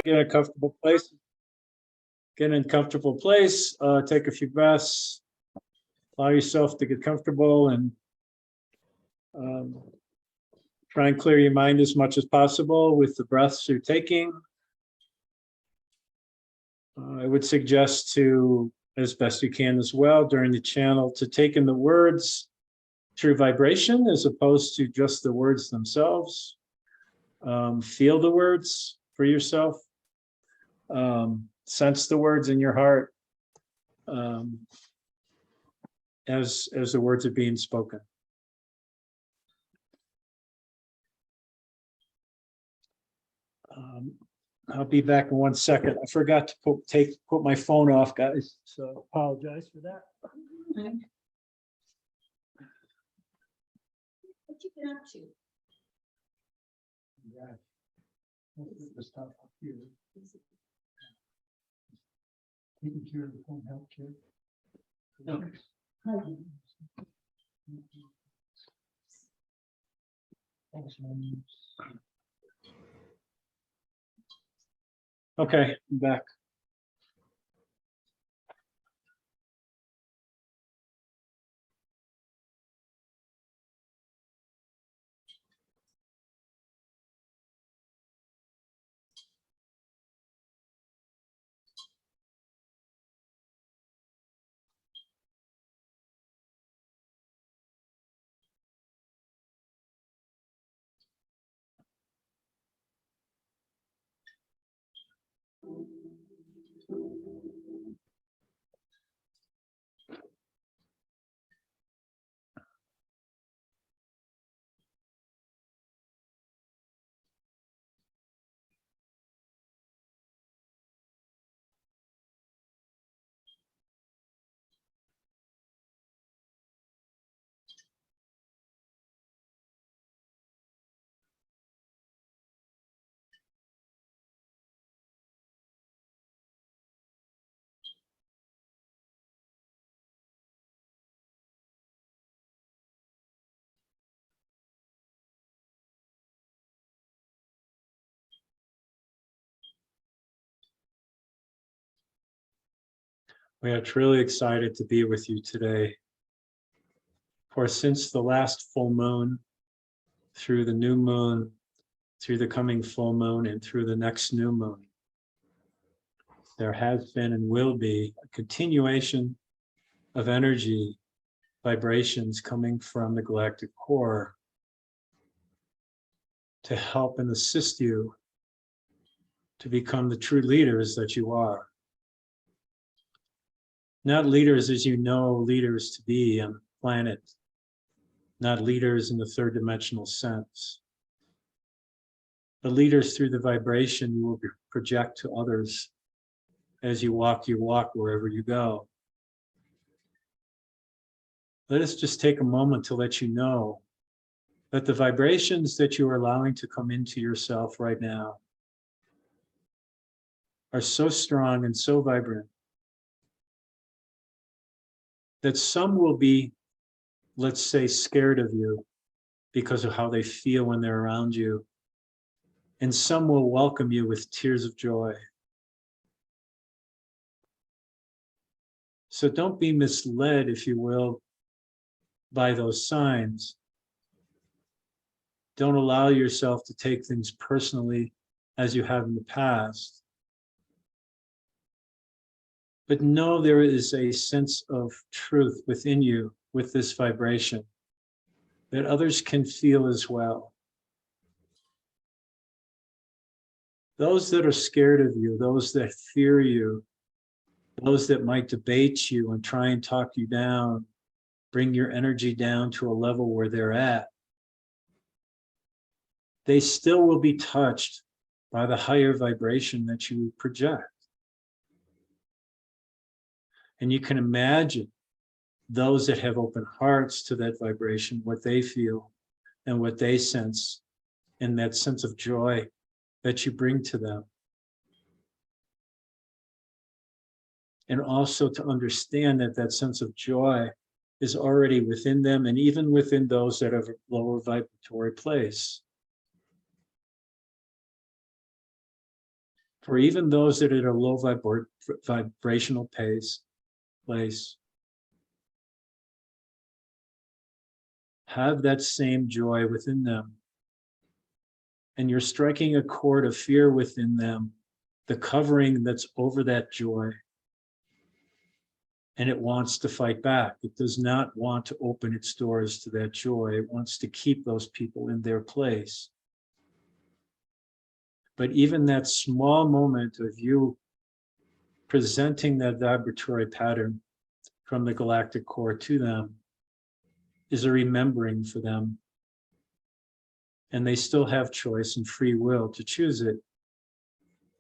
Get in a comfortable place. Get in a comfortable place. Take a few breaths. Allow yourself to get comfortable and try and clear your mind as much as possible with the breaths you're taking. I would suggest to, as best you can as well during the channel, to take in the words through vibration as opposed to just the words themselves. Feel the words for yourself. Sense the words in your heart as the words are being spoken. I'll be back in 1 second. I forgot to put my phone off, guys, so apologize for that. What you been up to? Yeah. The stuff up here. Taking care of the home health care. Okay, I'm back. We are truly excited to be with you today. For since the last full moon, through the new moon, through the coming full moon, and through the next new moon, there has been and will be a continuation of energy vibrations coming from the Galactic Core to help and assist you to become the true leaders that you are. Not leaders as you know leaders to be on the planet, not leaders in the third dimensional sense, but leaders through the vibration you will project to others as you walk your walk wherever you go. Let us just take a moment to let you know that the vibrations that you are allowing to come into yourself right now are so strong and so vibrant that some will be, let's say, scared of you because of how they feel when they're around you. And some will welcome you with tears of joy. So don't be misled, if you will, by those signs. Don't allow yourself to take things personally as you have in the past. But know there is a sense of truth within you with this vibration that others can feel as well. Those that are scared of you, those that fear you, those that might debate you and try and talk you down, bring your energy down to a level where they're at, they still will be touched by the higher vibration that you project. And you can imagine those that have open hearts to that vibration, what they feel and what they sense, and that sense of joy that you bring to them. And also to understand that that sense of joy is already within them and even within those that have a lower vibratory place. For even those that are at a low vibrational place, have that same joy within them. And you're striking a chord of fear within them, the covering that's over that joy. And it wants to fight back. It does not want to open its doors to that joy. It wants to keep those people in their place. But even that small moment of you presenting that vibratory pattern from the galactic core to them is a remembering for them. And they still have choice and free will to choose it.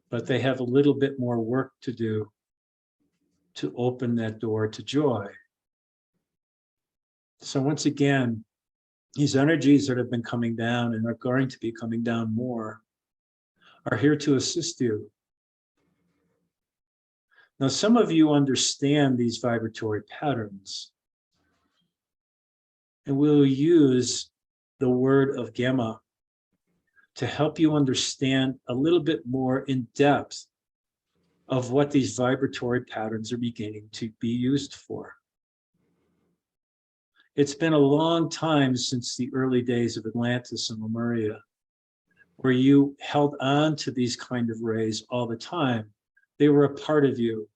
But they have a little bit more work to do to open that door to joy. So once again, these energies that have been coming down and are going to be coming down more are here to assist you. Now, some of you understand these vibratory patterns, and we'll use the word of Gamma to help you understand a little bit more in depth of what these vibratory patterns are beginning to be used for. It's been a long time since the early days of Atlantis and Lemuria, where you held on to these kind of rays all the time. They were a part of you.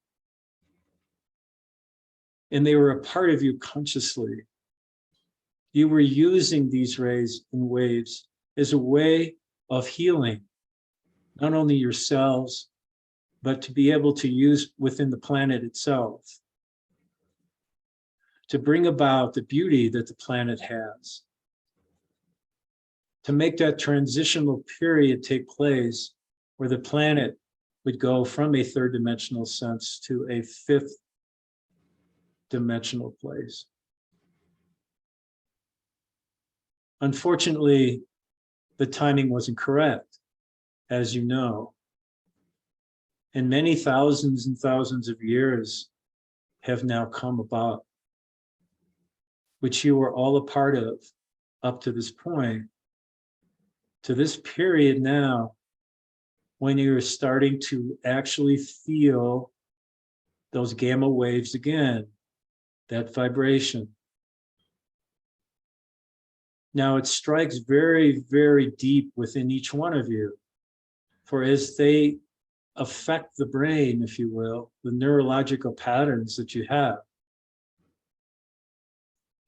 And they were a part of you consciously. You were using these rays and waves as a way of healing, not only yourselves, but to be able to use within the planet itself, to bring about the beauty that the planet has, to make that transitional period take place where the planet would go from a third dimensional sense to a fifth dimensional place. Unfortunately, the timing wasn't correct, as you know. And many thousands and thousands of years have now come about, which you were all a part of up to this point, to this period now, when you're starting to actually feel those gamma waves again, that vibration. Now it strikes very, very deep within each one of you, for as they affect the brain, if you will, the neurological patterns that you have,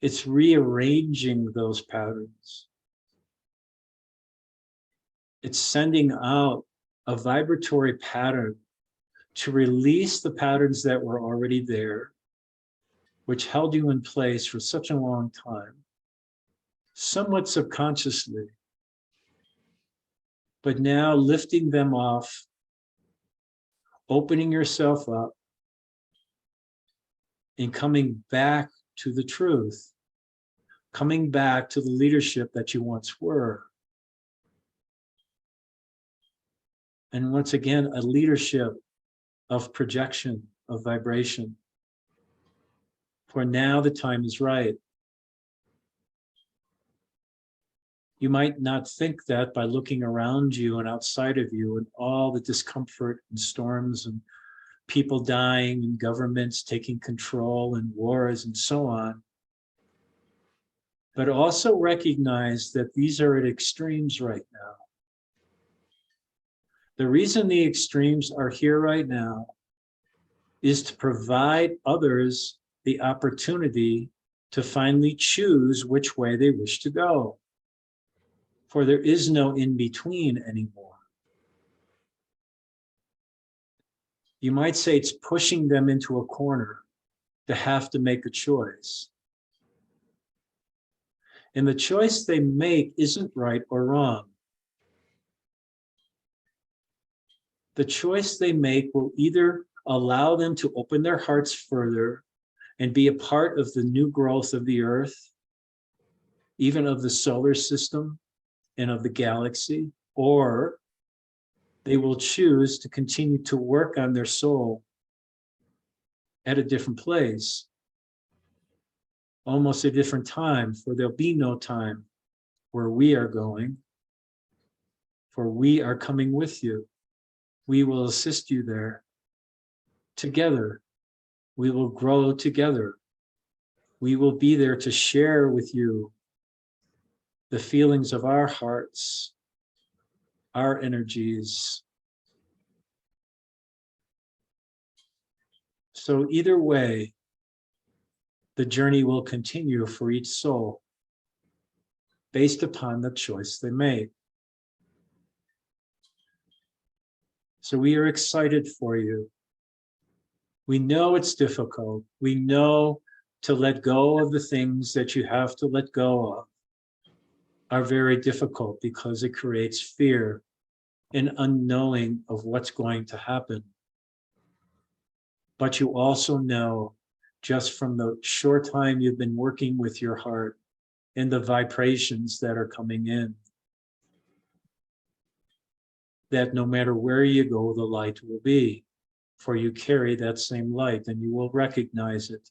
it's rearranging those patterns. It's sending out a vibratory pattern to release the patterns that were already there, which held you in place for such a long time, somewhat subconsciously, but now lifting them off, opening yourself up, and coming back to the truth, coming back to the leadership that you once were. And once again, a leadership of projection, of vibration. For now, the time is right. You might not think that by looking around you and outside of you and all the discomfort and storms and people dying and governments taking control and wars and so on. But also recognize that these are at extremes right now. The reason the extremes are here right now is to provide others the opportunity to finally choose which way they wish to go. For there is no in-between anymore. You might say it's pushing them into a corner to have to make a choice. And the choice they make isn't right or wrong. The choice they make will either allow them to open their hearts further and be a part of the new growth of the earth, even of the solar system and of the galaxy, or they will choose to continue to work on their soul at a different place, almost a different time, for there'll be no time where we are going, for we are coming with you. We will assist you there. Together, we will grow together. We will be there to share with you the feelings of our hearts, our energies. So either way, the journey will continue for each soul based upon the choice they make. So we are excited for you. We know it's difficult. We know to let go of the things that you have to let go of are very difficult because it creates fear and unknowing of what's going to happen. But you also know, just from the short time you've been working with your heart and the vibrations that are coming in, that no matter where you go, the light will be, for you carry that same light and you will recognize it.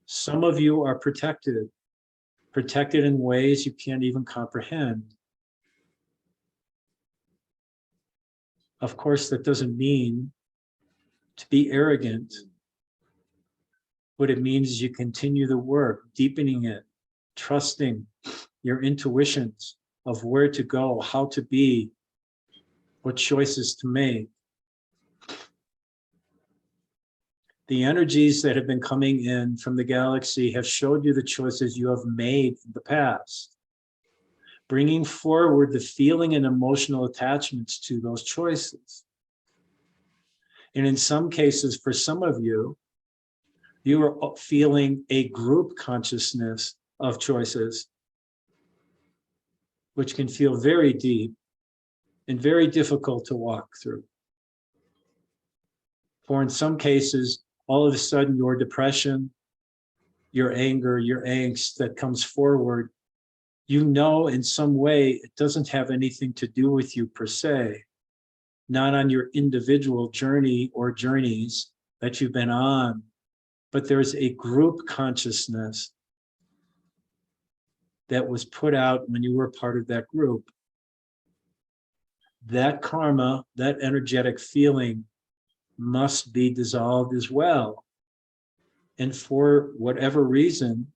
Some of you are protected in ways you can't even comprehend. Of course, that doesn't mean to be arrogant. What it means is you continue the work, deepening it, trusting your intuitions of where to go, how to be, what choices to make. The energies that have been coming in from the galaxy have showed you the choices you have made in the past, bringing forward the feeling and emotional attachments to those choices. And in some cases, for some of you, you are feeling a group consciousness of choices, which can feel very deep and very difficult to walk through. For in some cases, all of a sudden your depression, your anger, your angst that comes forward, you know in some way it doesn't have anything to do with you per se, not on your individual journey or journeys that you've been on, but there's a group consciousness that was put out when you were part of that group. That karma, that energetic feeling must be dissolved as well. And for whatever reason,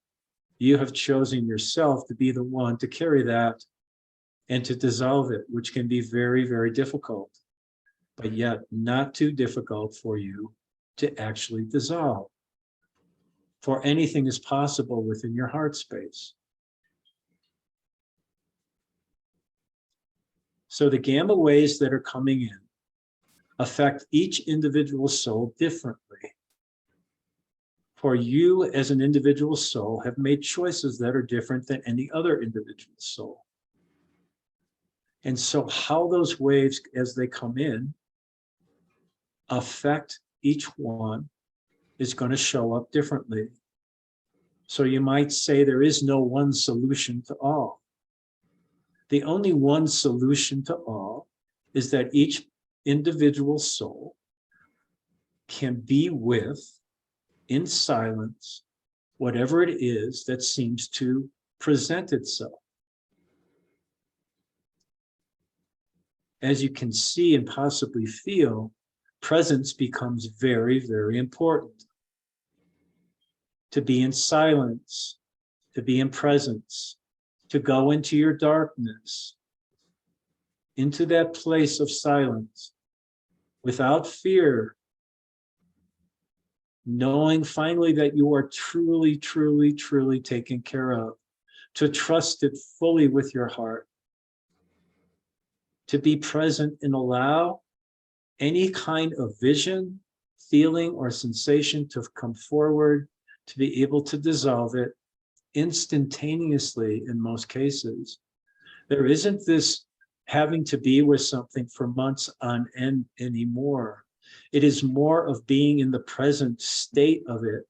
you have chosen yourself to be the one to carry that and to dissolve it, which can be very, very difficult, but yet not too difficult for you to actually dissolve. For anything is possible within your heart space. So the gamma waves that are coming in affect each individual soul differently. For you as an individual soul have made choices that are different than any other individual soul. And so how those waves, as they come in, affect each one is going to show up differently. So you might say there is no one solution to all. The only one solution to all is that each individual soul can be with, in silence, whatever it is that seems to present itself. As you can see and possibly feel, presence becomes very, very important. To be in silence, to be in presence, to go into your darkness, into that place of silence, without fear, knowing finally that you are truly, truly, truly taken care of, to trust it fully with your heart, to be present and allow any kind of vision, feeling, or sensation to come forward, to be able to dissolve it instantaneously in most cases. There isn't this having to be with something for months on end anymore. It is more of being in the present state of it,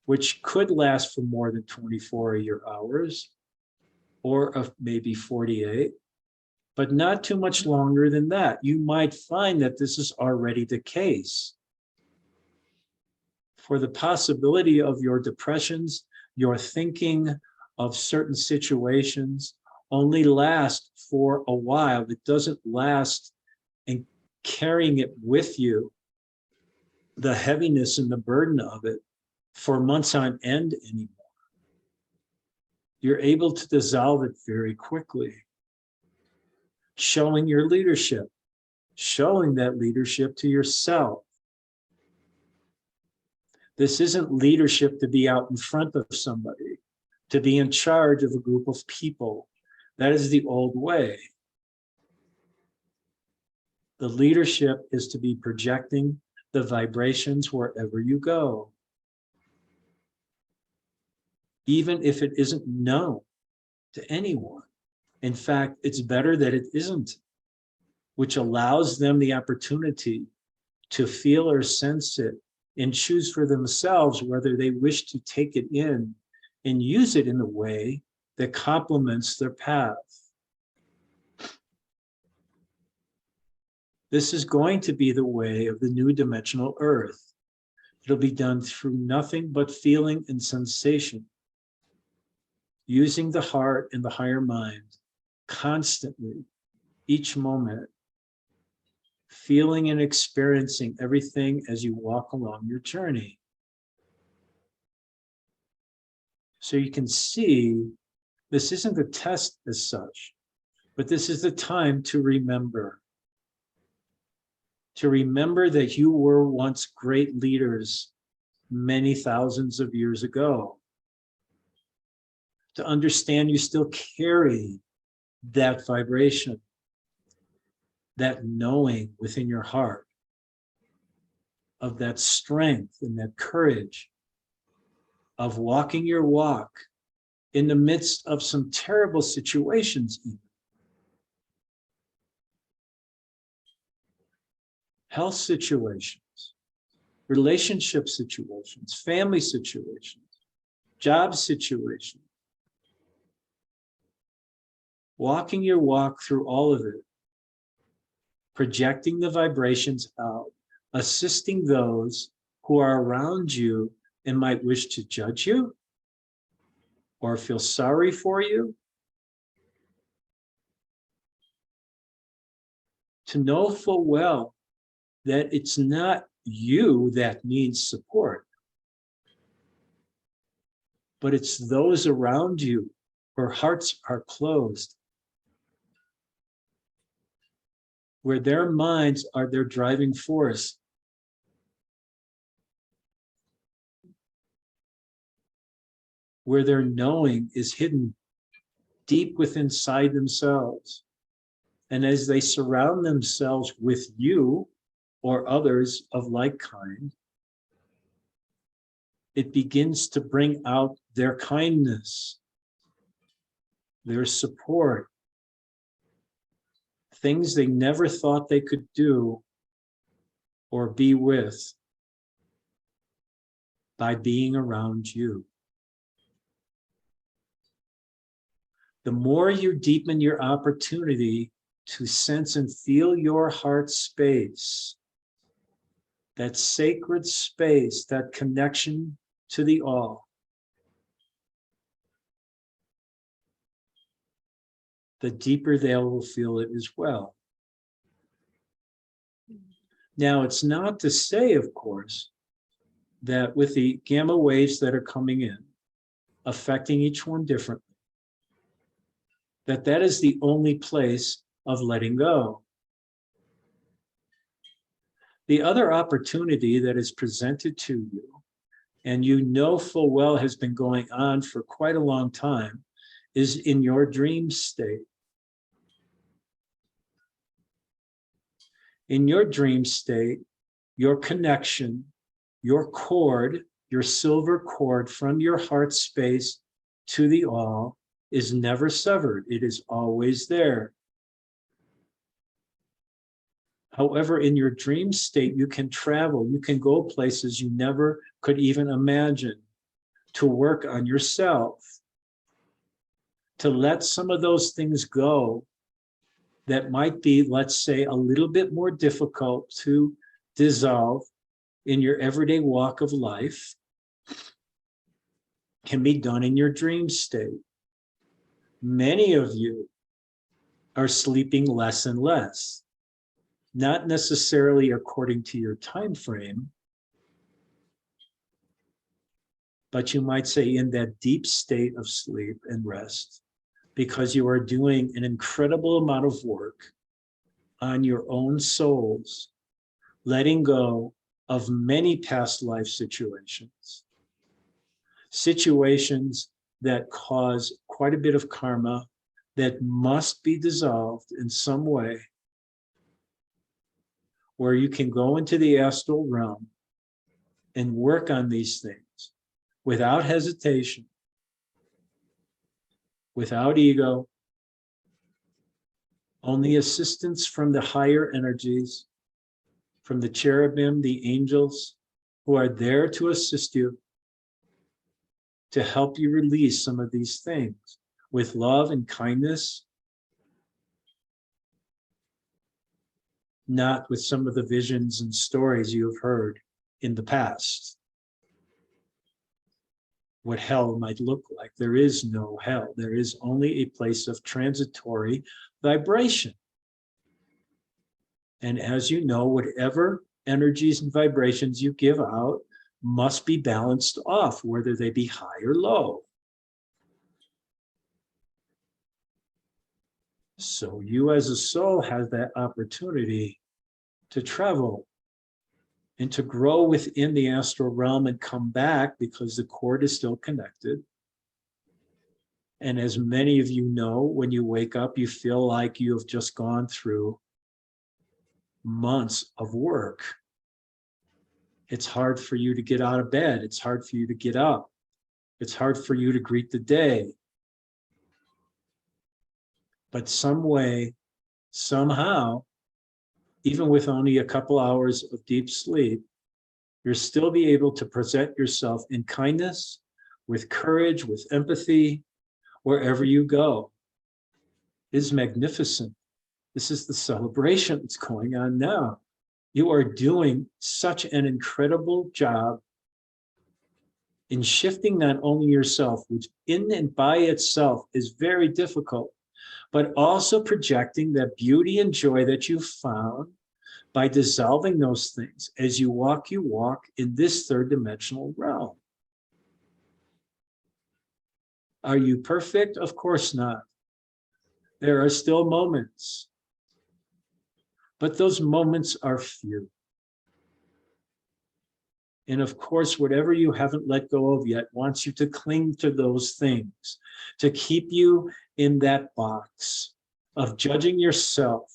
which could last for more than 24 hours or of maybe 48, but not too much longer than that. You might find that this is already the case. For the possibility of your depressions, your thinking of certain situations, only last for a while. It doesn't last, and carrying it with you, the heaviness and the burden of it, for months on end anymore. You're able to dissolve it very quickly, showing your leadership, showing that leadership to yourself. This isn't leadership to be out in front of somebody, to be in charge of a group of people. That is the old way. The leadership is to be projecting the vibrations wherever you go, even if it isn't known to anyone. In fact, it's better that it isn't, which allows them the opportunity to feel or sense it and choose for themselves whether they wish to take it in and use it in a way that complements their path. This is going to be the way of the new dimensional earth. It'll be done through nothing but feeling and sensation, using the heart and the higher mind constantly, each moment, feeling and experiencing everything as you walk along your journey. So you can see this isn't a test as such, but this is the time to remember. To remember that you were once great leaders many thousands of years ago. To understand you still carry that vibration, that knowing within your heart of that strength and that courage of walking your walk in the midst of some terrible situations, even. Health situations, relationship situations, family situations, job situations. Walking your walk through all of it, projecting the vibrations out, assisting those who are around you and might wish to judge you or feel sorry for you. To know full well that it's not you that needs support, but it's those around you whose hearts are closed, where their minds are their driving force. Where their knowing is hidden deep within inside themselves. And as they surround themselves with you or others of like kind, it begins to bring out their kindness, their support, things they never thought they could do or be with by being around you. The more you deepen your opportunity to sense and feel your heart space, that sacred space, that connection to the all, the deeper they will feel it as well. Now, it's not to say, of course, that with the gamma waves that are coming in, affecting each one differently, that is the only place of letting go. The other opportunity that is presented to you, and you know full well has been going on for quite a long time, is in your dream state. In your dream state, your connection, your cord, your silver cord from your heart space to the all is never severed. It is always there. However, in your dream state, you can travel, you can go places you never could even imagine, to work on yourself, to let some of those things go that might be, let's say, a little bit more difficult to dissolve in your everyday walk of life, can be done in your dream state. Many of you are sleeping less and less, not necessarily according to your time frame, but you might say in that deep state of sleep and rest, because you are doing an incredible amount of work on your own souls, letting go of many past life situations, situations that cause quite a bit of karma that must be dissolved in some way, where you can go into the astral realm and work on these things without hesitation, without ego, only assistance from the higher energies, from the cherubim, the angels, who are there to assist you, to help you release some of these things with love and kindness, not with some of the visions and stories you have heard in the past. What hell might look like. There is no hell. There is only a place of transitory vibration. And as you know, whatever energies and vibrations you give out must be balanced off, whether they be high or low. So you as a soul have that opportunity to travel and to grow within the astral realm and come back, because the cord is still connected. And as many of you know, when you wake up, you feel like you have just gone through months of work. It's hard for you to get out of bed. It's hard for you to get up. It's hard for you to greet the day. But some way, somehow, even with only a couple hours of deep sleep, you'll still be able to present yourself in kindness, with courage, with empathy, wherever you go. It is magnificent. This is the celebration that's going on now. You are doing such an incredible job in shifting not only yourself, which in and by itself is very difficult, but also projecting that beauty and joy that you found by dissolving those things. As you walk in this third dimensional realm. Are you perfect? Of course not. There are still moments, but those moments are few. And of course, whatever you haven't let go of yet wants you to cling to those things, to keep you in that box of judging yourself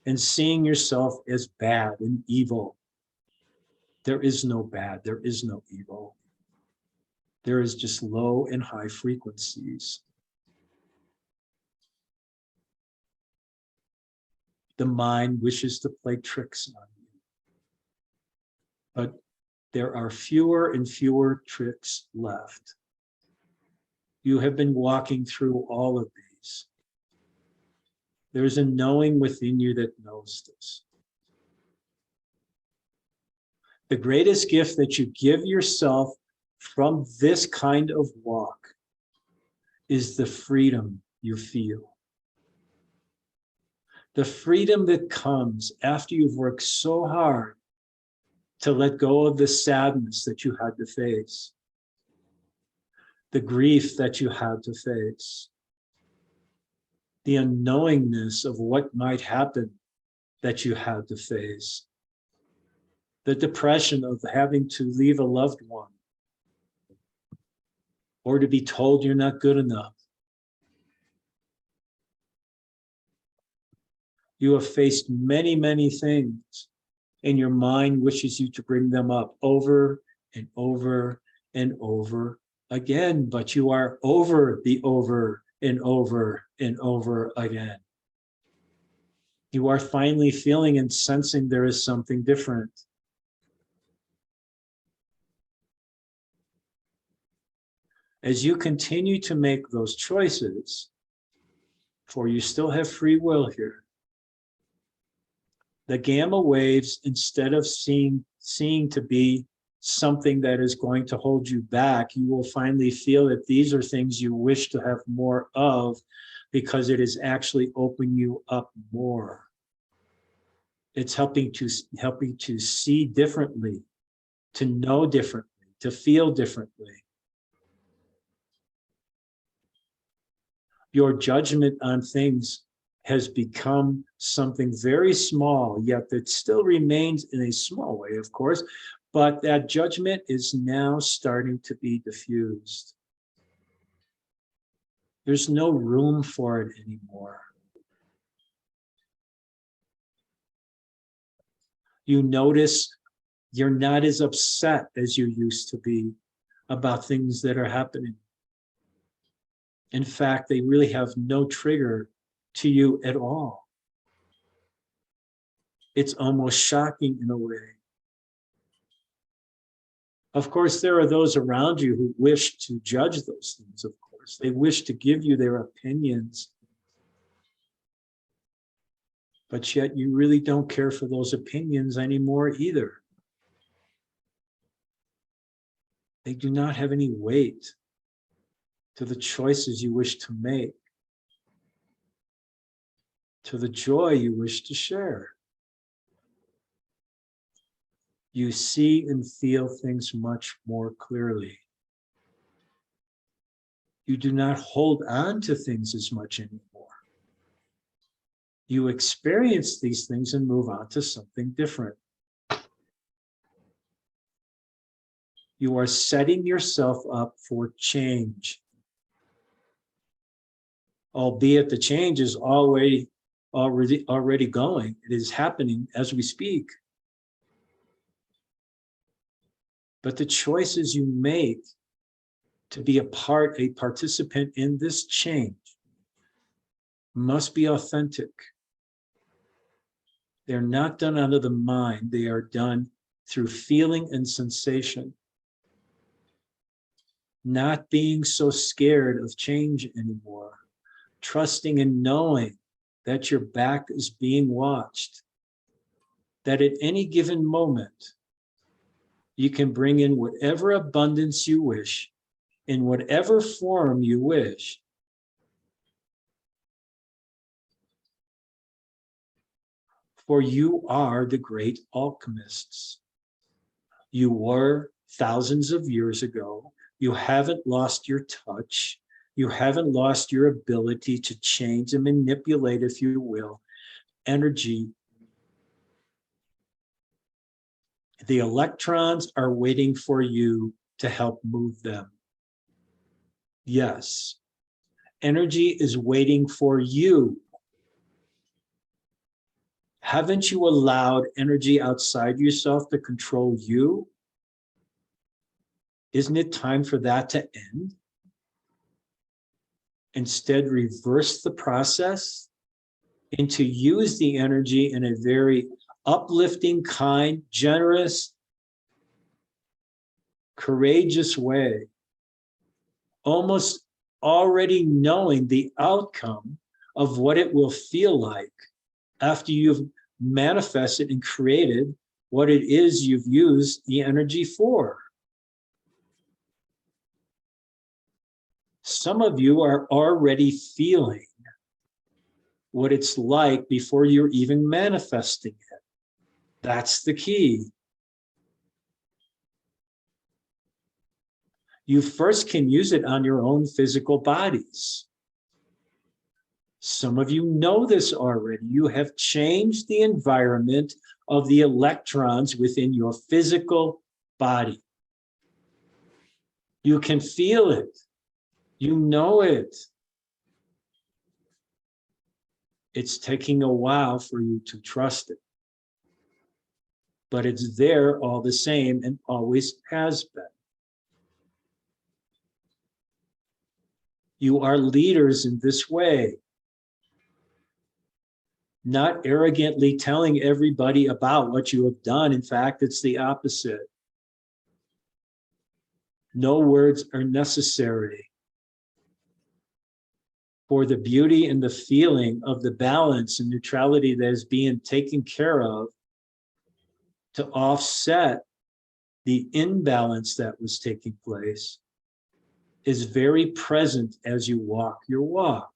and seeing yourself as bad and evil. There is no bad, there is no evil. There is just low and high frequencies. The mind wishes to play tricks on you, but there are fewer and fewer tricks left. You have been walking through all of these. There's a knowing within you that knows this. The greatest gift that you give yourself from this kind of walk is the freedom you feel. The freedom that comes after you've worked so hard to let go of the sadness that you had to face, the grief that you had to face, the unknowingness of what might happen that you had to face, the depression of having to leave a loved one, or to be told you're not good enough. You have faced many, many things, and your mind wishes you to bring them up over and over and over again, but you are over the over and over and over again. You are finally feeling and sensing there is something different. As you continue to make those choices, for you still have free will here, the gamma waves, instead of seeming to be something that is going to hold you back, you will finally feel that these are things you wish to have more of, because it is actually opening you up more. It's helping to see differently, to know differently, to feel differently. Your judgment on things has become something very small, yet it still remains in a small way, of course, but that judgment is now starting to be diffused. There's no room for it anymore. You notice you're not as upset as you used to be about things that are happening. In fact, they really have no trigger to you at all. It's almost shocking in a way. Of course, there are those around you who wish to judge those things, of course. They wish to give you their opinions. But yet you really don't care for those opinions anymore either. They do not have any weight to the choices you wish to make, to the joy you wish to share. You see and feel things much more clearly. You do not hold on to things as much anymore. You experience these things and move on to something different. You are setting yourself up for change. Albeit the change is already going. It is happening as we speak. But the choices you make to be a participant in this change must be authentic. They're not done out of the mind. They are done through feeling and sensation. Not being so scared of change anymore. Trusting and knowing that your back is being watched. That at any given moment, you can bring in whatever abundance you wish, in whatever form you wish. For you are the great alchemists. You were thousands of years ago. You haven't lost your touch. You haven't lost your ability to change and manipulate, if you will, energy. The electrons are waiting for you to help move them. Yes, energy is waiting for you. Haven't you allowed energy outside yourself to control you? Isn't it time for that to end? Instead, reverse the process and to use the energy in a very uplifting, kind, generous, courageous way, almost already knowing the outcome of what it will feel like after you've manifested and created what it is you've used the energy for. Some of you are already feeling what it's like before you're even manifesting it. That's the key. You first can use it on your own physical bodies. Some of you know this already. You have changed the environment of the electrons within your physical body. You can feel it. You know it. It's taking a while for you to trust it. But it's there all the same and always has been. You are leaders in this way. Not arrogantly telling everybody about what you have done. In fact, it's the opposite. No words are necessary. For the beauty and the feeling of the balance and neutrality that is being taken care of to offset the imbalance that was taking place is very present as you walk your walk.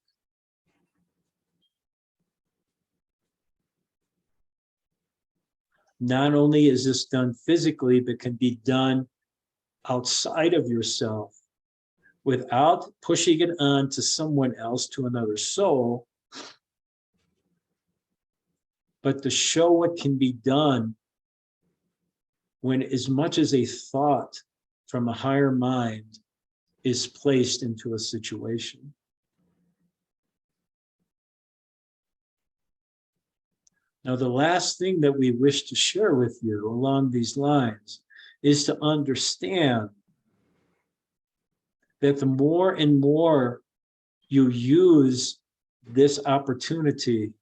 Not only is this done physically, but can be done outside of yourself without pushing it on to someone else, to another soul, but to show what can be done when as much as a thought from a higher mind is placed into a situation. Now, the last thing that we wish to share with you along these lines is to understand that the more and more you use this opportunity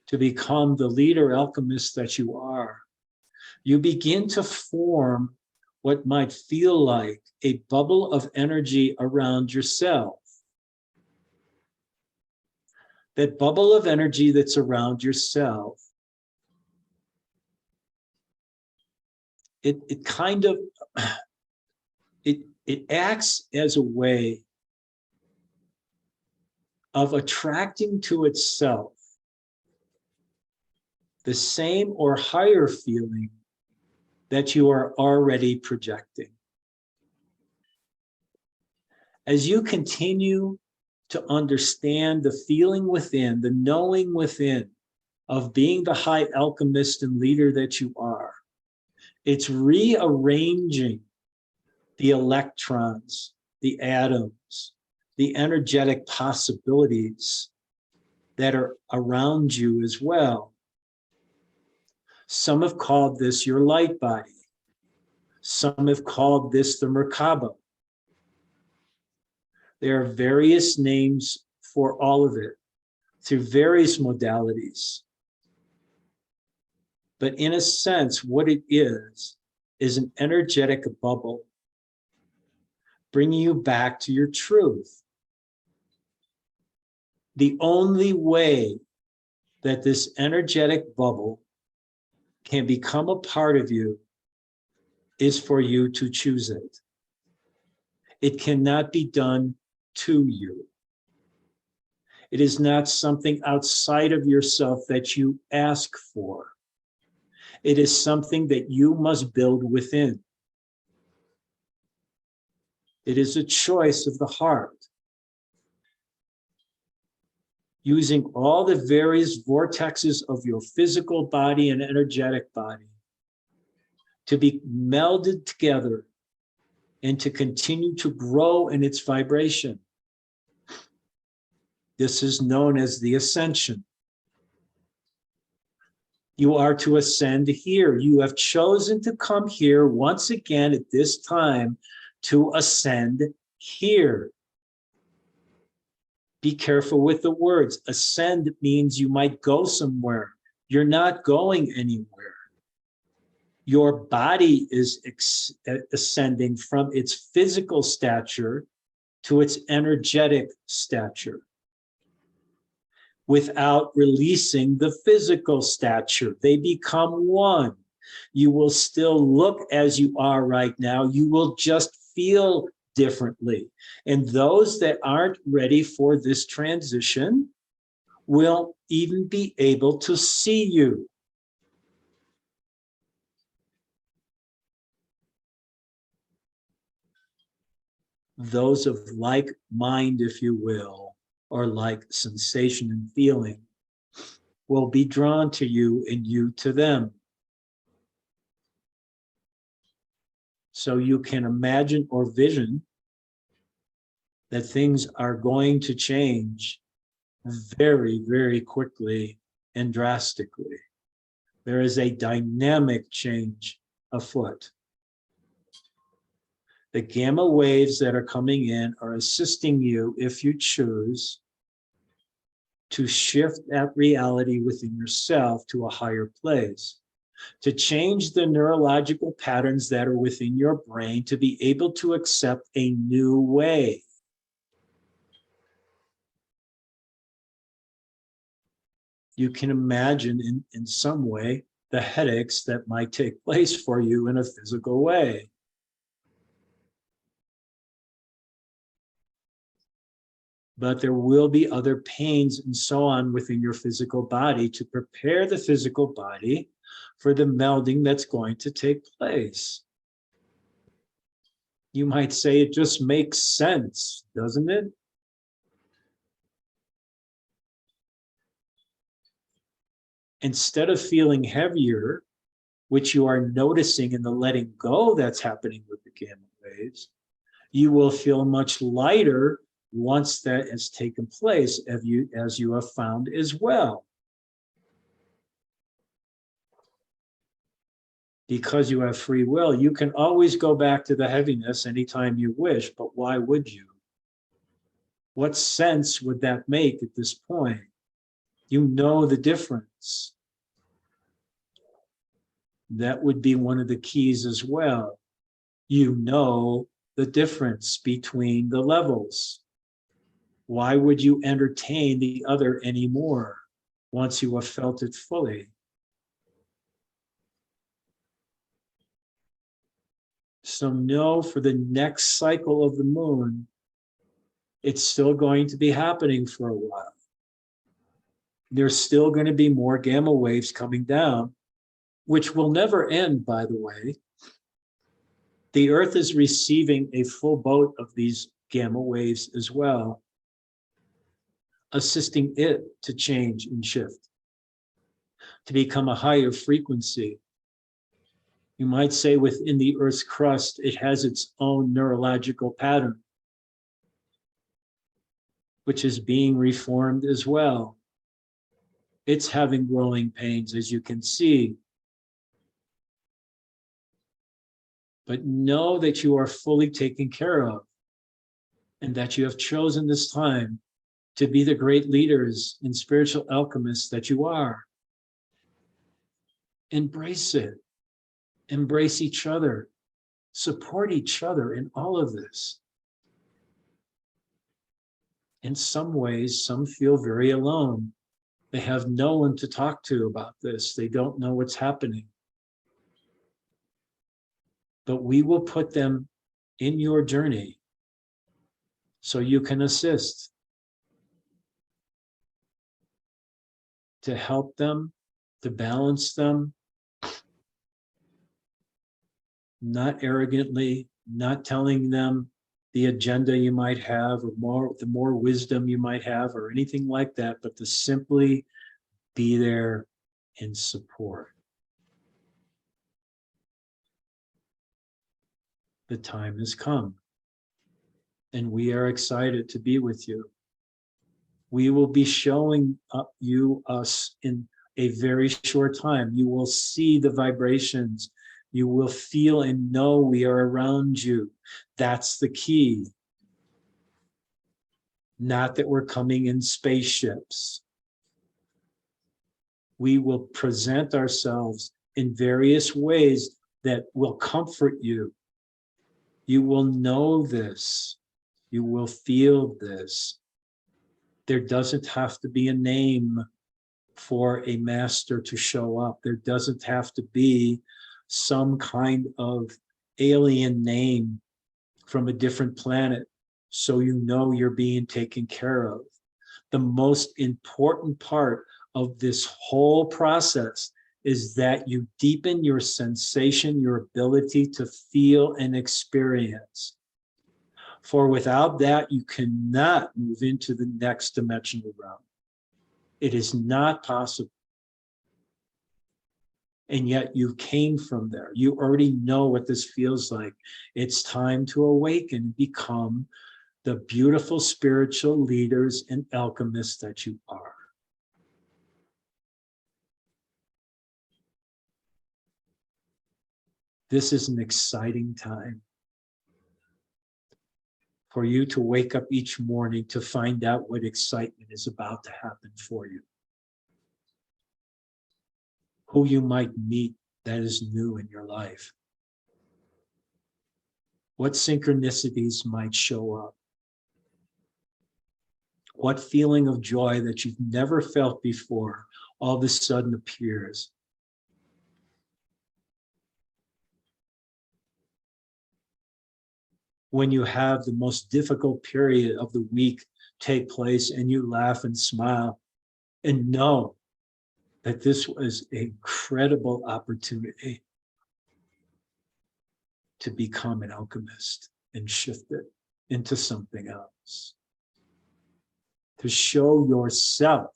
to become the leader alchemist that you are, you begin to form what might feel like a bubble of energy around yourself. That bubble of energy that's around yourself, it kind of, it acts as a way of attracting to itself the same or higher feeling that you are already projecting. As you continue to understand the feeling within, the knowing within of being the high alchemist and leader that you are, it's rearranging the electrons, the atoms, the energetic possibilities that are around you as well. Some have called this your light body. Some have called this the Merkaba. There are various names for all of it through various modalities. But in a sense, what it is an energetic bubble bringing you back to your truth. The only way that this energetic bubble can become a part of you is for you to choose it. It cannot be done to you. It is not something outside of yourself that you ask for. It is something that you must build within. It is a choice of the heart. Using all the various vortexes of your physical body and energetic body to be melded together and to continue to grow in its vibration. This is known as the Ascension. You are to ascend here. You have chosen to come here once again at this time to ascend here. Be careful with the words. Ascend means you might go somewhere. You're not going anywhere. Your body is ascending from its physical stature to its energetic stature without releasing the physical stature. They become one. You will still look as you are right now. You will just feel differently. And those that aren't ready for this transition will even be able to see you. Those of like mind, if you will, or like sensation and feeling, will be drawn to you and you to them. So you can imagine or vision that things are going to change very, very quickly and drastically. There is a dynamic change afoot. The gamma waves that are coming in are assisting you, if you choose, to shift that reality within yourself to a higher place, to change the neurological patterns that are within your brain to be able to accept a new way. You can imagine in some way the headaches that might take place for you in a physical way. But there will be other pains and so on within your physical body to prepare the physical body for the melding that's going to take place. You might say it just makes sense, doesn't it? Instead of feeling heavier, which you are noticing in the letting go that's happening with the gamma waves, you will feel much lighter once that has taken place, as you have found as well. Because you have free will, you can always go back to the heaviness anytime you wish, but why would you? What sense would that make at this point? You know the difference. That would be one of the keys as well. You know the difference between the levels. Why would you entertain the other anymore once you have felt it fully? So know for the next cycle of the moon, it's still going to be happening for a while. There's still going to be more gamma waves coming down, which will never end, by the way. The Earth is receiving a full boat of these gamma waves as well, assisting it to change and shift, to become a higher frequency. You might say within the Earth's crust, it has its own neurological pattern, which is being reformed as well. It's having growing pains, as you can see. But know that you are fully taken care of and that you have chosen this time to be the great leaders and spiritual alchemists that you are. Embrace it. Embrace each other. Support each other in all of this. In some ways, some feel very alone. They have no one to talk to about this. They don't know what's happening. But we will put them in your journey so you can assist, to help them, to balance them, not arrogantly, not telling them the agenda you might have or the more wisdom you might have or anything like that, but to simply be there in support. The time has come, and we are excited to be with you. We will be showing us in a very short time. You will see the vibrations. You will feel and know we are around you. That's the key. Not that we're coming in spaceships. We will present ourselves in various ways that will comfort you. You will know this. You will feel this. There doesn't have to be a name for a master to show up. There doesn't have to be some kind of alien name from a different planet so you know you're being taken care of. The most important part of this whole process is that you deepen your sensation, your ability to feel and experience. For without that, you cannot move into the next dimensional realm. It is not possible. And yet you came from there. You already know what this feels like. It's time to awaken and become the beautiful spiritual leaders and alchemists that you are. This is an exciting time for you to wake up each morning to find out what excitement is about to happen for you. Who you might meet that is new in your life. What synchronicities might show up. What feeling of joy that you've never felt before all of a sudden appears. when you have the most difficult period of the week take place and you laugh and smile and know that this was an incredible opportunity to become an alchemist and shift it into something else. To show yourself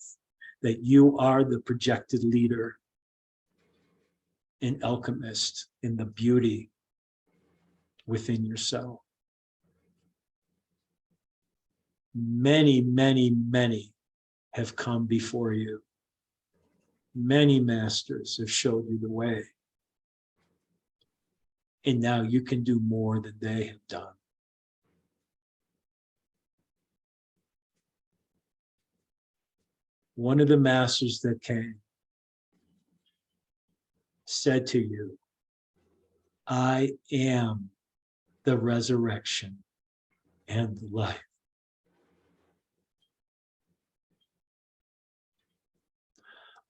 that you are the projected leader and alchemist in the beauty within yourself. Many, many, many have come before you. Many masters have showed you the way. And now you can do more than they have done. One of the masters that came said to you, I am the resurrection and the life.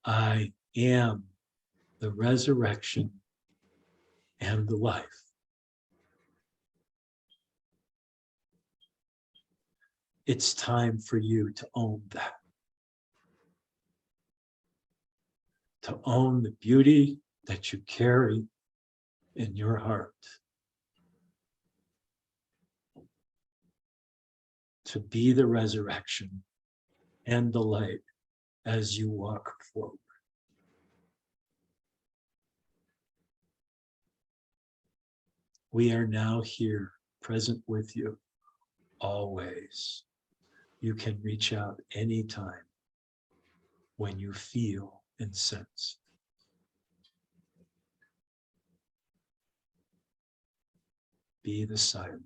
I am the resurrection and the life. It's time for you to own that. To own the beauty that you carry in your heart. To be the resurrection and the light as you walk forward. We are now here, present with you, always. You can reach out anytime when you feel and sense. Be the silence.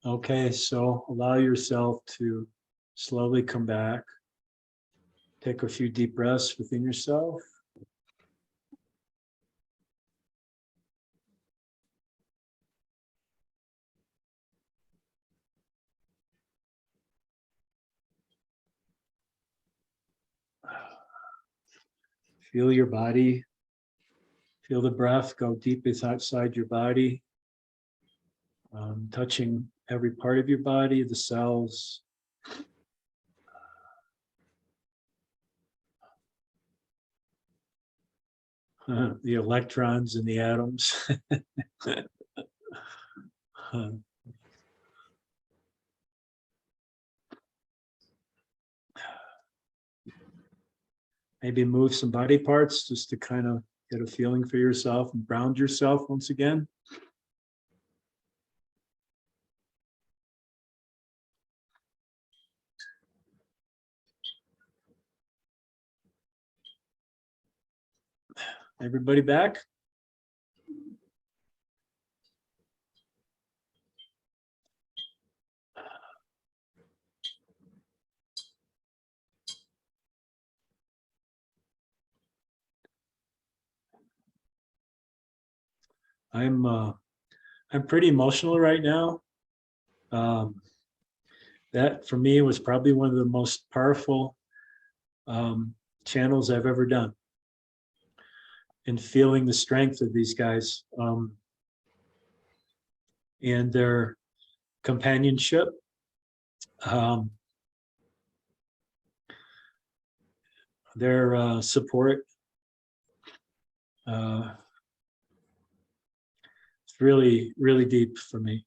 Okay, so allow yourself to slowly come back. Take a few deep breaths within yourself. Feel your body. Feel the breath go deep inside your body, touching every part of your body, the cells. The electrons and the atoms. Maybe move some body parts just to kind of get a feeling for yourself and ground yourself once again. Everybody back? I'm pretty emotional right now. That for me was probably one of the most powerful channels I've ever done. And feeling the strength of these guys and their companionship. Their support. It's really, really deep for me.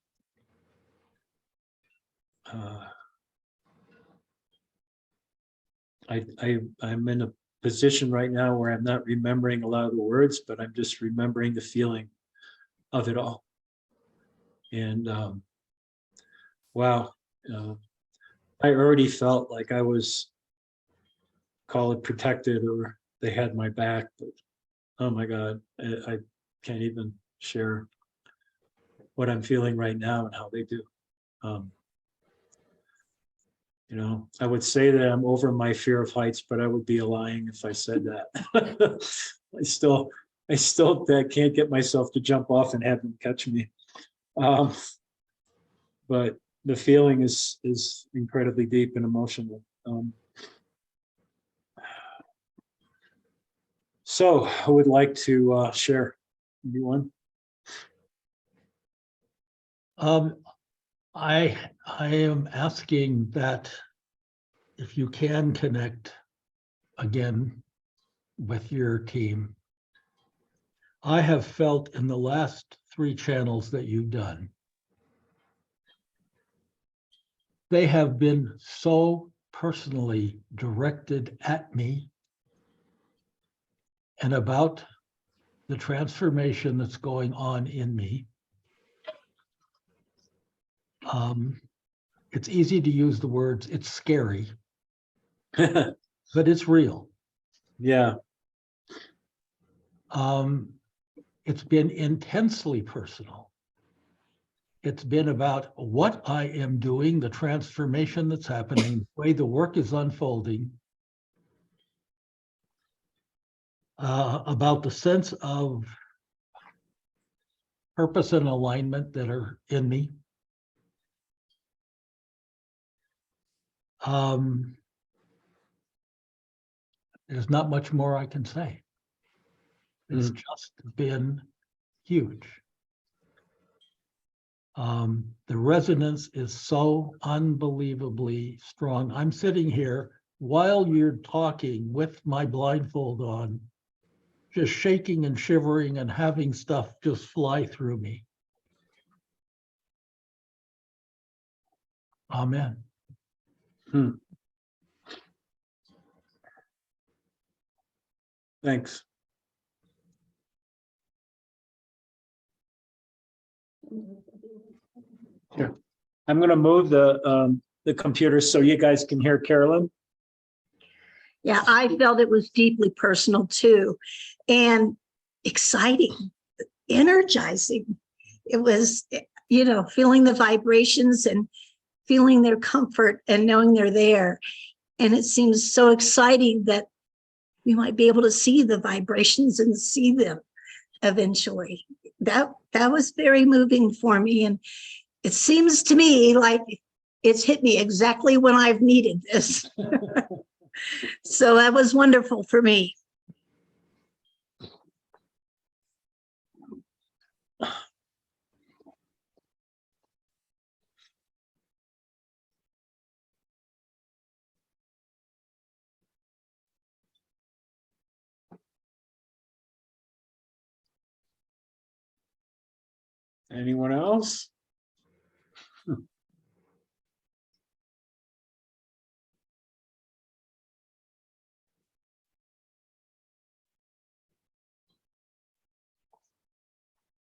I'm in a position right now where I'm not remembering a lot of the words, but I'm just remembering the feeling of it all. And wow, I already felt like I was, call it protected, or they had my back, but oh my God, I can't even share what I'm feeling right now and how they do. You know, I would say that I'm over my fear of heights, but I would be lying if I said that. I still can't get myself to jump off and have them catch me. Um, but the feeling is incredibly deep and emotional. So I would like to share. Anyone? I am asking that if you can connect again with your team. I have felt in the last 3 channels that you've done, they have been so personally directed at me and about the transformation that's going on in me. It's easy to use the words, it's scary, but it's real. Yeah. It's been intensely personal. It's been about what I am doing, the transformation that's happening, the way the work is unfolding, about the sense of purpose and alignment that are in me. There's not much more I can say. It's just been huge. The resonance is so unbelievably strong. I'm sitting here while you're talking with my blindfold on, just shaking and shivering and having stuff just fly through me. Amen. Thanks. Here, I'm going to move the computer so you guys can hear Carolyn. Yeah, I felt it was deeply personal too, and exciting, energizing. It was, you know, feeling the vibrations and feeling their comfort and knowing they're there. And it seems so exciting that we might be able to see the vibrations and see them eventually. That was very moving for me. And it seems to me like it's hit me exactly when I've needed this. So that was wonderful for me. Anyone else?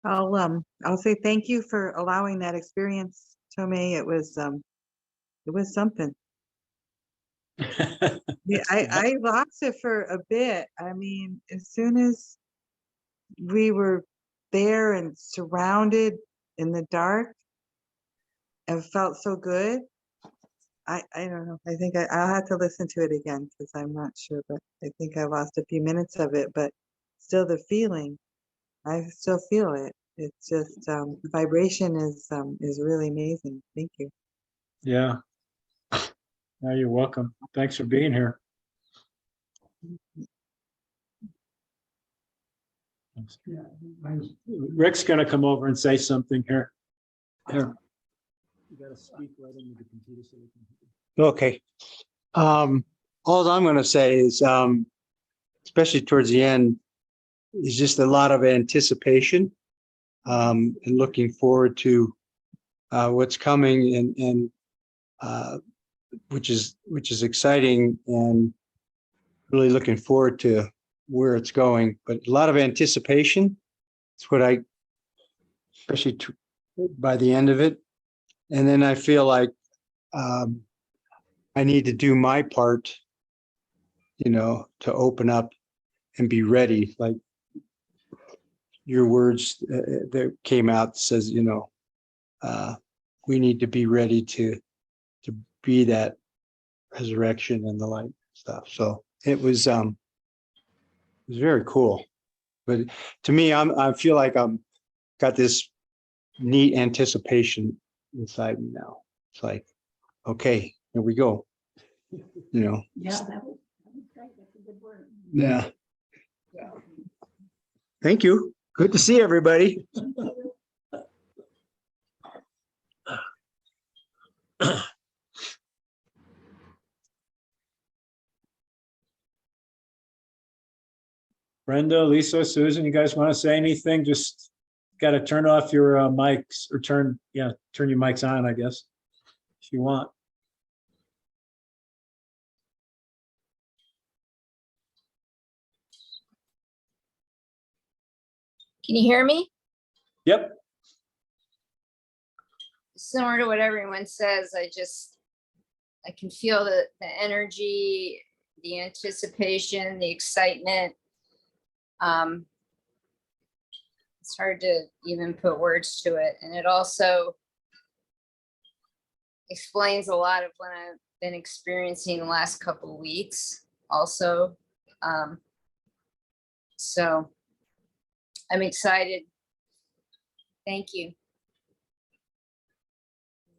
I'll say thank you for allowing that experience, Tomei. It was something. Yeah, I lost it for a bit. I mean, as soon as we were there and surrounded in the dark, it felt so good. I don't know. I think I'll have to listen to it again because I'm not sure, but I think I lost a few minutes of it, but still the feeling, I still feel it. It's just the vibration is really amazing. Thank you. Yeah. No, you're welcome. Thanks for being here. Rick's going to come over and say something here. Here. You got to speak right into the computer so we can. Okay. All I'm going to say is, especially towards the end, is just a lot of anticipation and looking forward to what's coming, and which is exciting, and really looking forward to where it's going. But a lot of anticipation. It's what I, especially by the end of it, and then I feel like I need to do my part, you know, to open up and be ready. Like your words that came out says, you know, we need to be ready to be that resurrection and the light stuff. So it was very cool. But to me, I feel like I'm got this neat anticipation inside me now. It's like, okay, here we go. You know. Yeah, that was great. That's a good word. Yeah. Thank you. Good to see everybody. Brenda, Lisa, Susan, you guys want to say anything? Just got to turn off your mics or turn your mics on, I guess, if you want. Can you hear me? Yep. Similar to what everyone says, I can feel the energy, the anticipation, the excitement. It's hard to even put words to it. And it also explains a lot of what I've been experiencing the last couple of weeks also. So I'm excited. Thank you.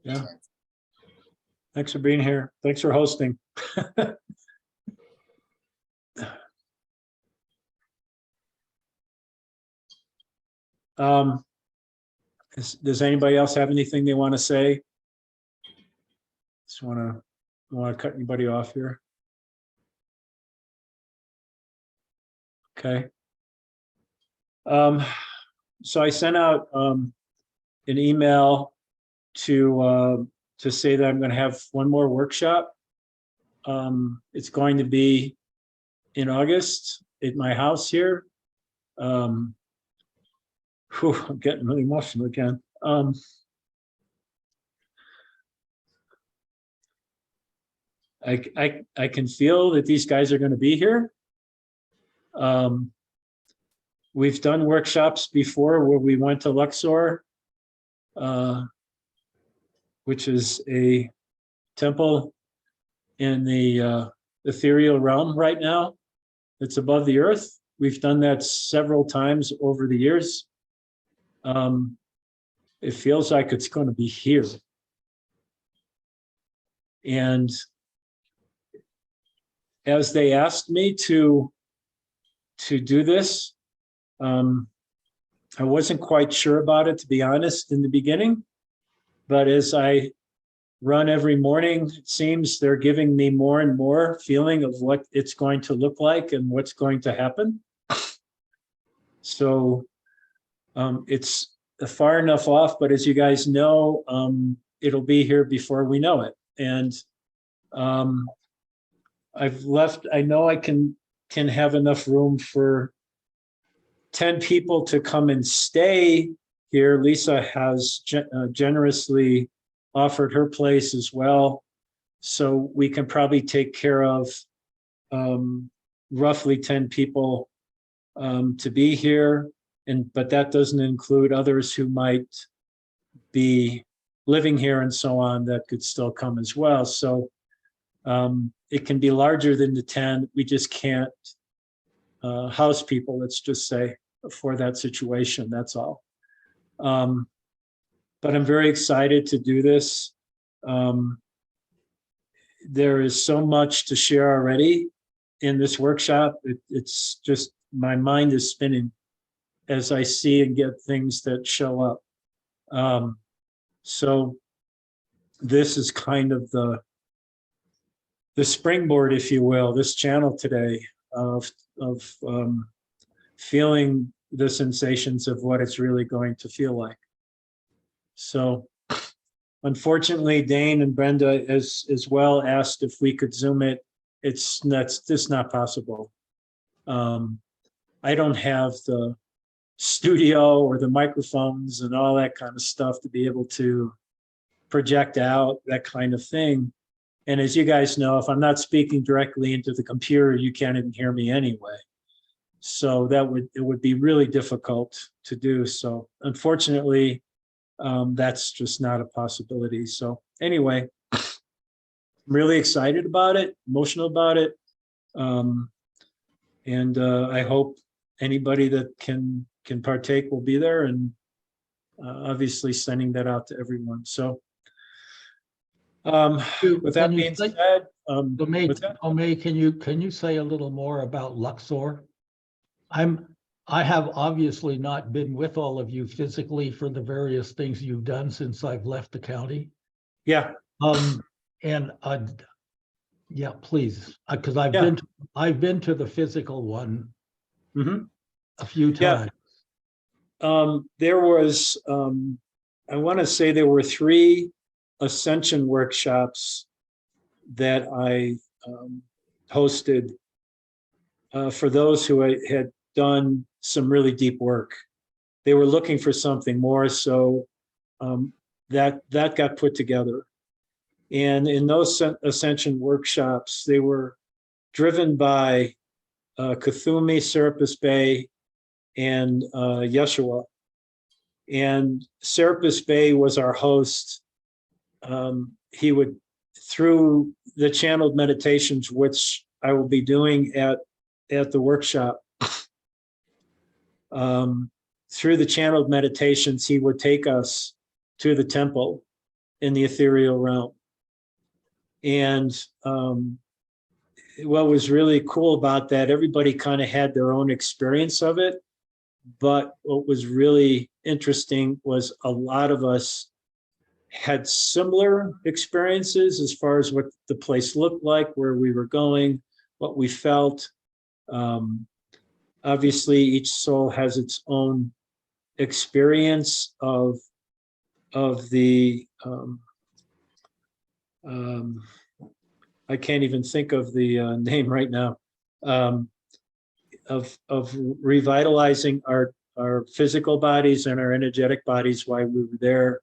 Yeah. Thanks for being here. Thanks for hosting. Does anybody else have anything they want to say? Just want to cut anybody off here? Okay. So I sent out an email to say that I'm going to have one more workshop. It's going to be in August at my house here. I'm getting really emotional again. I can feel that these guys are going to be here. We've done workshops before where we went to Luxor, which is a temple in the ethereal realm right now. It's above the earth. We've done that several times over the years. It feels like it's going to be here. And as they asked me to do this, I wasn't quite sure about it, to be honest, in the beginning. But as I run every morning, it seems they're giving me more and more feeling of what it's going to look like and what's going to happen. So it's far enough off, but as you guys know, it'll be here before we know it. And I know I can have enough room for 10 people to come and stay here. Lisa has generously offered her place as well. So we can probably take care of roughly 10 people to be here. But that doesn't include others who might be living here and so on that could still come as well. So it can be larger than the 10. We just can't house people, let's just say, for that situation. That's all. But I'm very excited to do this. There is so much to share already in this workshop. It's just, my mind is spinning as I see and get things that show up. So this is kind of the springboard, if you will, this channel today of feeling the sensations of what it's really going to feel like. So unfortunately, Dane and Brenda as well asked if we could Zoom it. That's just not possible. I don't have the studio or the microphones and all that kind of stuff to be able to project out that kind of thing. And as you guys know, if I'm not speaking directly into the computer, you can't even hear me anyway. So it would be really difficult to do. So unfortunately, that's just not a possibility. So anyway, really excited about it, emotional about it. And I hope anybody that can partake will be there, and obviously sending that out to everyone. So with that Can you being say- said, Omay, with that- Omay, can you say a little more about Luxor? I have obviously not been with all of you physically for the various things you've done since I've left the county. yeah, And yeah, please, because I've Yeah. been to the physical one mhm. a few Yeah. times. There was, I want to say there were 3 Ascension workshops that I hosted for those who had done some really deep work. They were looking for something more, so that got put together. And in those Ascension workshops, they were driven by Kuthumi, Serapis Bay, and Yeshua. And Serapis Bay was our host. He would, through the channeled meditations, which I will be doing at the workshop, through the channeled meditations, he would take us to the temple in the ethereal realm. And what was really cool about that, everybody kind of had their own experience of it. But what was really interesting was a lot of us had similar experiences as far as what the place looked like, where we were going, what we felt. Obviously, each soul has its own experience of the I can't even think of the name right now, of revitalizing our physical bodies and our energetic bodies while we were there.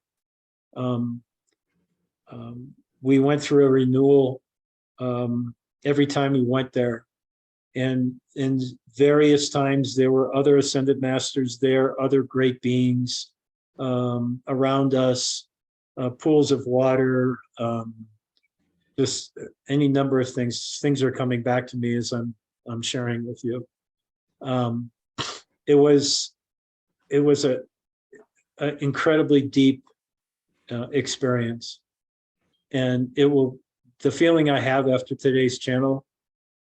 We went through a renewal every time we went there. And in various times, there were other ascended masters there, other great beings around us, pools of water, just any number of things. Things are coming back to me as I'm sharing with you. It was an incredibly deep experience, and the feeling I have after today's channel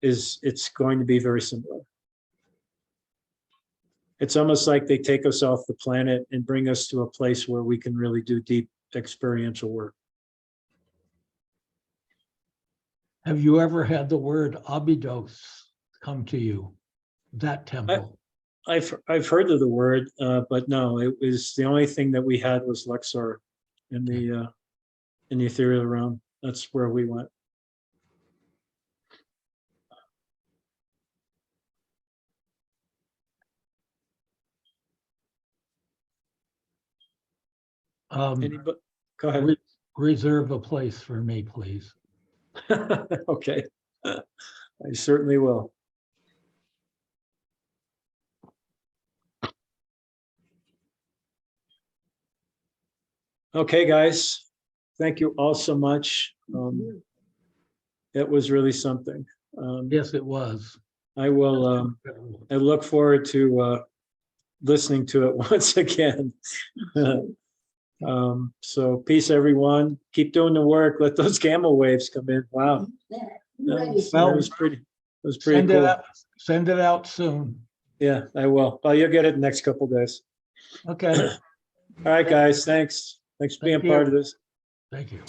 is it's going to be very similar. It's almost like they take us off the planet and bring us to a place where we can really do deep experiential work. Have you ever had the word Abydos come to you? That temple? I've heard of the word, but no, it was the only thing that we had was Luxor in the ethereal realm. That's where we went. Anybody? Go ahead. Reserve a place for me, please. Okay, I certainly will. Okay, guys, thank you all so much. It was really something. Yes, it was. I will. I look forward to listening to it once again. So peace, everyone. Keep doing the work. Let those gamma waves come in. Wow. That was pretty. It was pretty cool. Send it out soon. Yeah, I will. Well, you'll get it in the next couple of days. Okay, All right, guys. Thanks. Thanks for being Thank part you. of this. thank you.